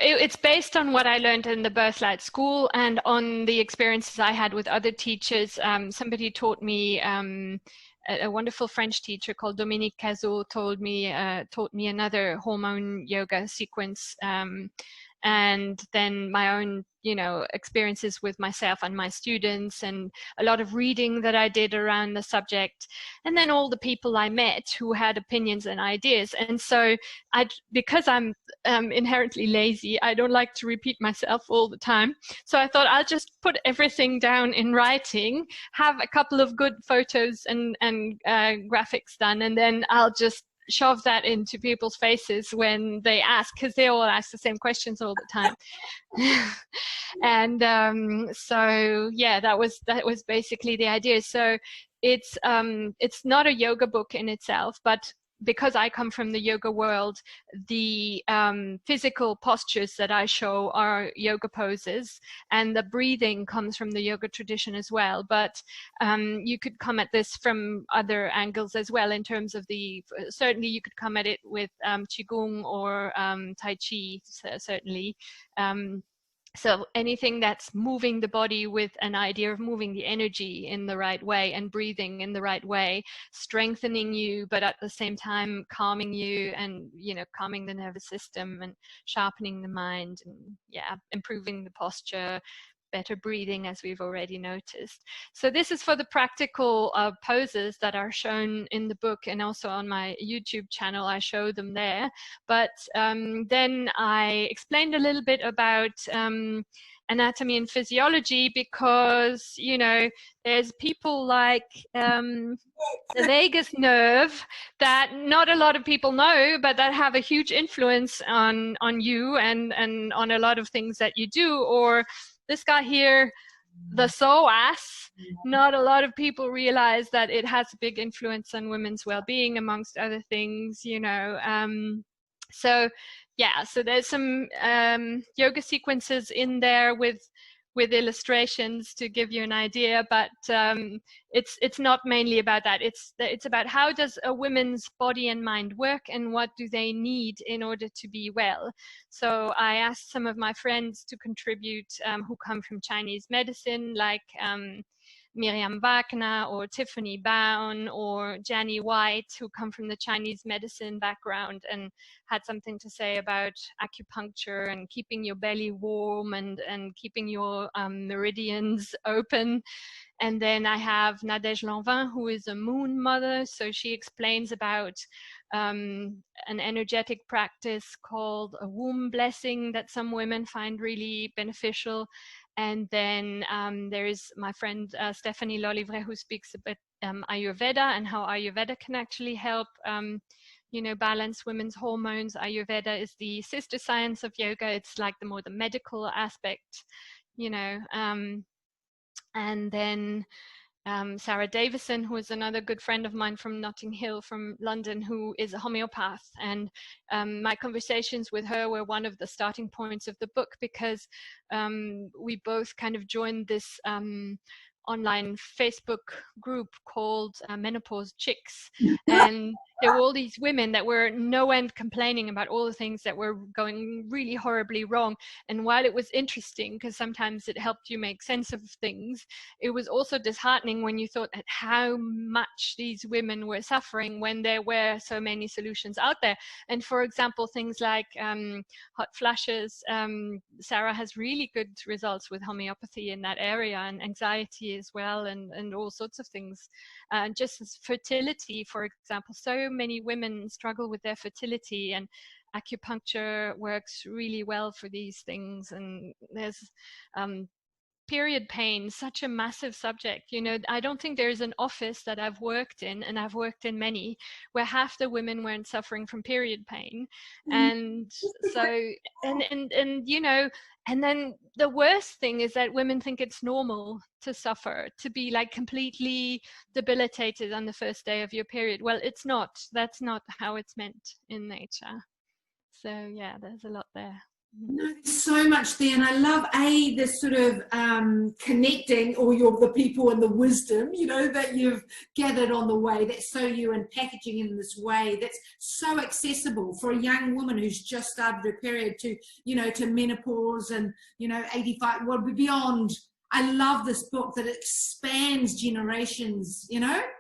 it's based on what I learned in the Birthlight school and on the experiences I had with other teachers. Somebody taught me, a wonderful French teacher called Dominique Cazot taught me another hormone yoga sequence. And then my own, experiences with myself and my students, and a lot of reading that I did around the subject, and then all the people I met who had opinions and ideas. And so because I'm inherently lazy, I don't like to repeat myself all the time. So I thought I'll just put everything down in writing, have a couple of good photos and graphics done, and then I'll just shove that into people's faces when they ask, because they all ask the same questions all the time. And so yeah, that was basically the idea. So it's not a yoga book in itself, but because I come from the yoga world, the physical postures that I show are yoga poses, and the breathing comes from the yoga tradition as well. But you could come at this from other angles as well, in terms of certainly you could come at it with Qigong or Tai Chi, certainly. So anything that's moving the body with an idea of moving the energy in the right way and breathing in the right way, strengthening you, but at the same time calming you, and, calming the nervous system and sharpening the mind, and improving the posture, better breathing, as we've already noticed. So this is for the practical poses that are shown in the book, and also on my YouTube channel I show them there. But then I explained a little bit about anatomy and physiology, because there's people like the vagus nerve that not a lot of people know, but that have a huge influence on you and on a lot of things that you do. Or this guy here, the psoas, not a lot of people realize that it has a big influence on women's well-being, amongst other things, so there's some yoga sequences in there with illustrations to give you an idea, but it's not mainly about that. It's about how does a woman's body and mind work, and what do they need in order to be well. So I asked some of my friends to contribute who come from Chinese medicine, like Miriam Wagner or Tiffany Bown or Janny White, who come from the Chinese medicine background and had something to say about acupuncture and keeping your belly warm and keeping your meridians open. And then I have Nadège Lanvin, who is a moon mother. So she explains about an energetic practice called a womb blessing that some women find really beneficial. And then there's my friend Stephanie Lolivre, who speaks about Ayurveda and how Ayurveda can actually help balance women's hormones. Ayurveda is the sister science of yoga. It's like the medical aspect, and then Sarah Davison, who is another good friend of mine from Notting Hill, from London, who is a homeopath. And my conversations with her were one of the starting points of the book, because we both kind of joined this online Facebook group called Menopause Chicks. And there were all these women that were no end complaining about all the things that were going really horribly wrong. And while it was interesting, because sometimes it helped you make sense of things, it was also disheartening when you thought at how much these women were suffering when there were so many solutions out there. And for example, things like hot flashes, Sarah has really good results with homeopathy in that area, and anxiety as well, and all sorts of things. Just as fertility, for example, so many women struggle with their fertility, and acupuncture works really well for these things. And there's period pain, such a massive subject. I don't think there's an office that I've worked in, and I've worked in many, where half the women weren't suffering from period pain. And so, and then the worst thing is that women think it's normal to suffer, to be like completely debilitated on the first day of your period. Well, it's not. That's not how it's meant in nature. So yeah, there's a lot there. No, there's so much there, and I love this sort of connecting all the people and the wisdom, that you've gathered on the way. That's so you, and packaging in this way that's so accessible for a young woman who's just started her period to, to menopause and 85, well, beyond. I love this book that expands generations,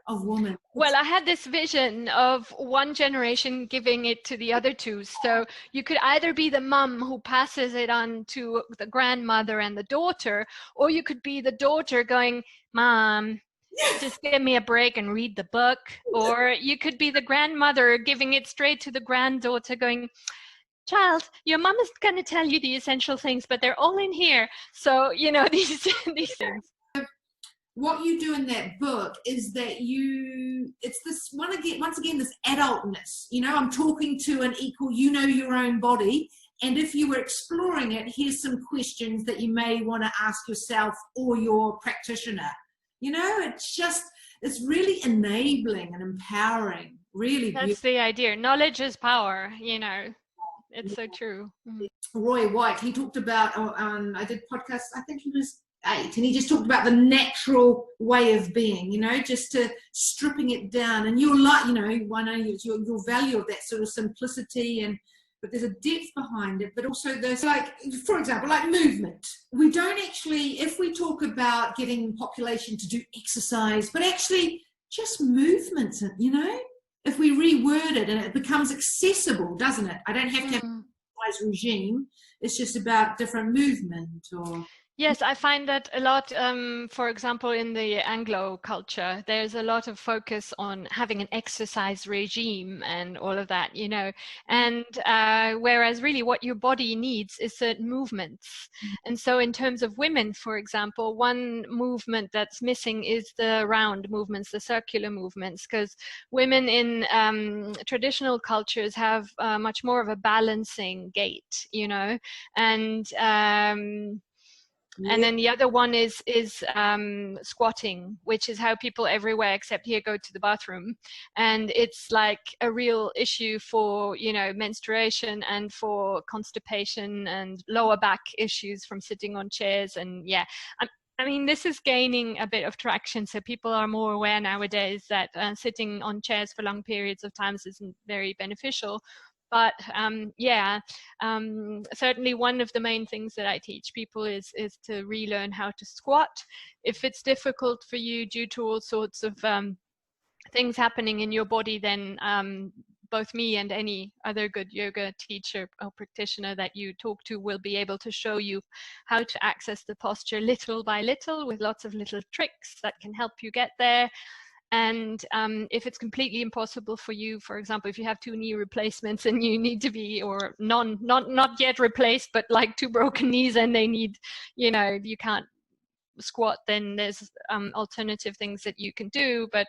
of women. Well, I had this vision of one generation giving it to the other two. So you could either be the mum who passes it on to the grandmother and the daughter, or you could be the daughter going, Mom, just give me a break and read the book. Or you could be the grandmother giving it straight to the granddaughter going, Child, your mom is going to tell you the essential things, but they're all in here. So, these things. What you do in that book is that it's this one again, once again, this adultness, I'm talking to an equal, your own body. And if you were exploring it, here's some questions that you may want to ask yourself or your practitioner. It's really enabling and empowering, really. That's the idea. Knowledge is power, It's so true. Roy White, he talked about, I did podcasts, I think he was 8, and he just talked about the natural way of being, just to stripping it down. And you're like, I know your value of that sort of simplicity, but there's a depth behind it, but also there's for example, movement. We don't actually, if we talk about getting population to do exercise, but actually just movement, if we reword it and it becomes accessible, doesn't it? I don't have to have a exercise regime. It's just about different movement or... Yes, I find that a lot, for example, in the Anglo culture, there's a lot of focus on having an exercise regime and all of that, and whereas really what your body needs is certain movements. And so in terms of women, for example, one movement that's missing is the round movements, the circular movements, because women in traditional cultures have much more of a balancing gait, and then the other one is squatting, which is how people everywhere except here go to the bathroom. And it's like a real issue for, menstruation and for constipation and lower back issues from sitting on chairs. And I mean, this is gaining a bit of traction. So people are more aware nowadays that sitting on chairs for long periods of time isn't very beneficial. But certainly one of the main things that I teach people is to relearn how to squat. If it's difficult for you due to all sorts of things happening in your body, then both me and any other good yoga teacher or practitioner that you talk to will be able to show you how to access the posture little by little with lots of little tricks that can help you get there. And if it's completely impossible for you, for example, if you have 2 knee replacements and you need to be, or not yet replaced, but like 2 broken knees and they need, you can't squat, then there's alternative things that you can do. But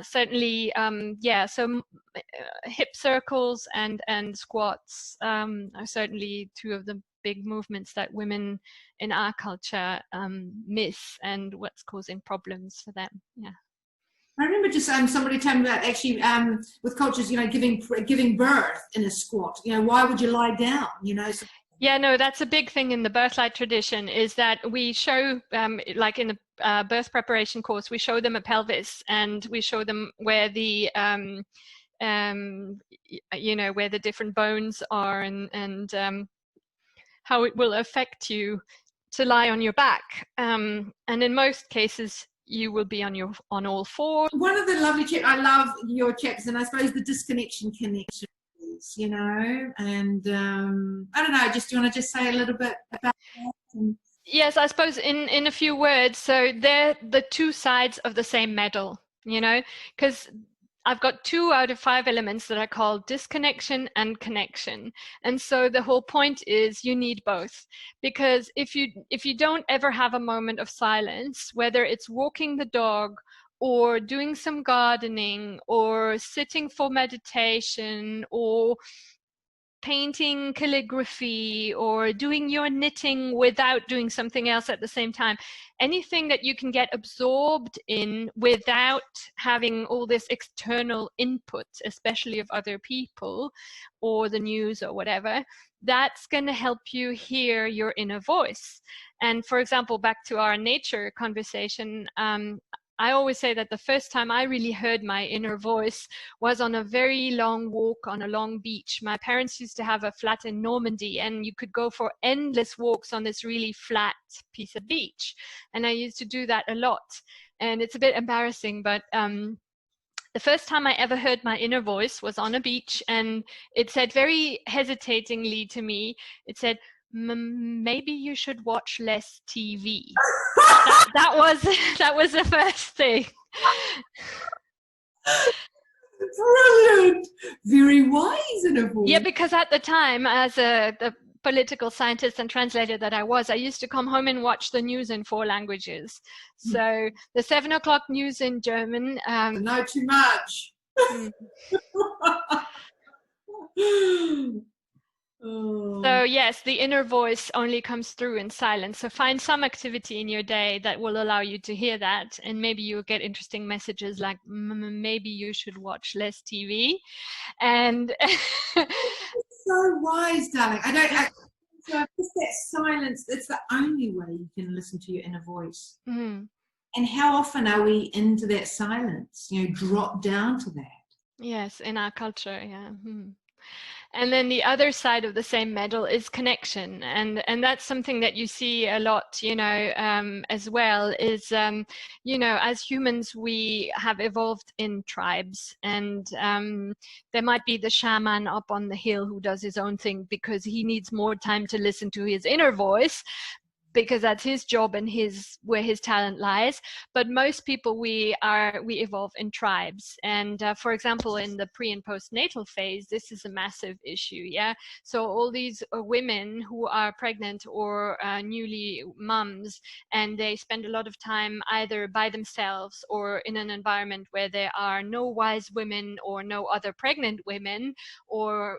certainly, so hip circles and squats are certainly 2 of the big movements that women in our culture miss, and what's causing problems for them. I remember just somebody telling me about actually with cultures, giving birth in a squat. Why would you lie down? So... Yeah, no, that's a big thing in the Birthlight tradition, is that we show, like in the birth preparation course, we show them a pelvis and we show them where the, where the different bones are and how it will affect you to lie on your back. And in most cases, you will be on all 4. One of the lovely chapters, I love your chapters, and I suppose the disconnection connections, and I don't know, do you want to just say a little bit about that? Yes, I suppose in a few words. So they're the 2 sides of the same medal, because I've got 2 out of 5 elements that are called disconnection and connection. And so the whole point is you need both, because if you don't ever have a moment of silence, whether it's walking the dog or doing some gardening or sitting for meditation or painting, calligraphy, or doing your knitting without doing something else at the same time. Anything that you can get absorbed in without having all this external input, especially of other people or the news or whatever, that's going to help you hear your inner voice. And for example, back to our nature conversation, I always say that the first time I really heard my inner voice was on a very long walk on a long beach. My parents used to have a flat in Normandy, and you could go for endless walks on this really flat piece of beach. And I used to do that a lot. And it's a bit embarrassing, but the first time I ever heard my inner voice was on a beach, and it said very hesitatingly to me, it said, maybe you should watch less TV. that was the first thing. Brilliant. Very wise in a voice. Yeah, because at the time, as the political scientist and translator that I used to come home and watch the news in 4 languages. So the 7 o'clock news in German. Not too much. So yes, the inner voice only comes through in silence. So find some activity in your day that will allow you to hear that, and maybe you'll get interesting messages like maybe you should watch less TV. And so wise, darling. So just that silence, it's the only way you can listen to your inner voice. Mm-hmm. And how often are we into that silence, drop down to that? Yes, in our culture, yeah. Mm-hmm. And then the other side of the same medal is connection, and that's something that you see a lot, as well. Is as humans we have evolved in tribes, and there might be the shaman up on the hill who does his own thing because he needs more time to listen to his inner voice, because that's his job and where his talent lies. But most people, we evolve in tribes. And for example, in the pre and postnatal phase, this is a massive issue. Yeah. So all these women who are pregnant or newly mums, and they spend a lot of time either by themselves or in an environment where there are no wise women or no other pregnant women, or,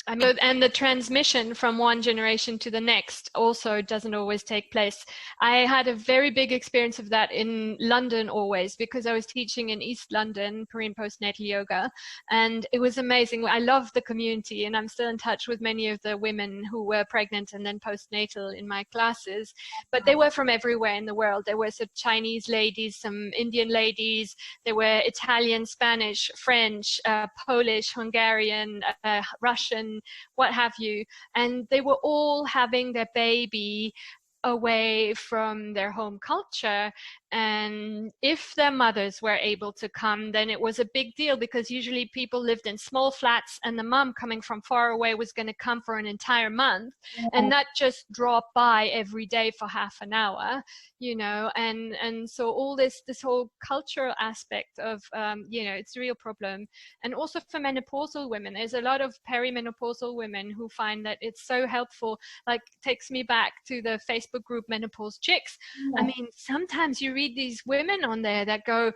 and the transmission from one generation to the next also doesn't always take place. I had a very big experience of that in London always, because I was teaching in East London, pre and postnatal yoga, and it was amazing. I loved the community, and I'm still in touch with many of the women who were pregnant and then postnatal in my classes, but they were from everywhere in the world. There were some Chinese ladies, some Indian ladies, there were Italian, Spanish, French, Polish, Hungarian, Russian, what have you, and they were all having their baby away from their home culture. And if their mothers were able to come, then it was a big deal, because usually people lived in small flats, and the mom coming from far away was going to come for an entire month, and not just drop by every day for half an hour, and so all this whole cultural aspect of it's a real problem. And also for menopausal women, there's a lot of perimenopausal women who find that it's so helpful. Like, takes me back to the Facebook group Menopause Chicks. I mean, sometimes you read these women on there that go,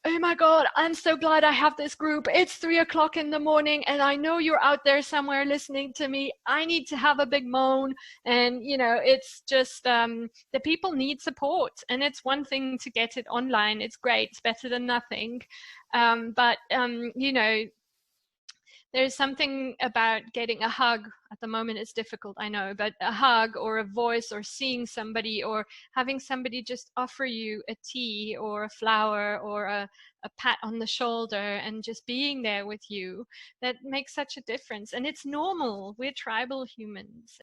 oh my God, I'm so glad I have this group. It's 3 o'clock in the morning, and I know you're out there somewhere listening to me. I need to have a big moan. And, it's just, the people need support, and it's one thing to get it online. It's great. It's better than nothing. But there's something about getting a hug. At the moment it's difficult, I know, but a hug or a voice or seeing somebody or having somebody just offer you a tea or a flower or a pat on the shoulder and just being there with you, that makes such a difference. And it's normal. We're tribal humans.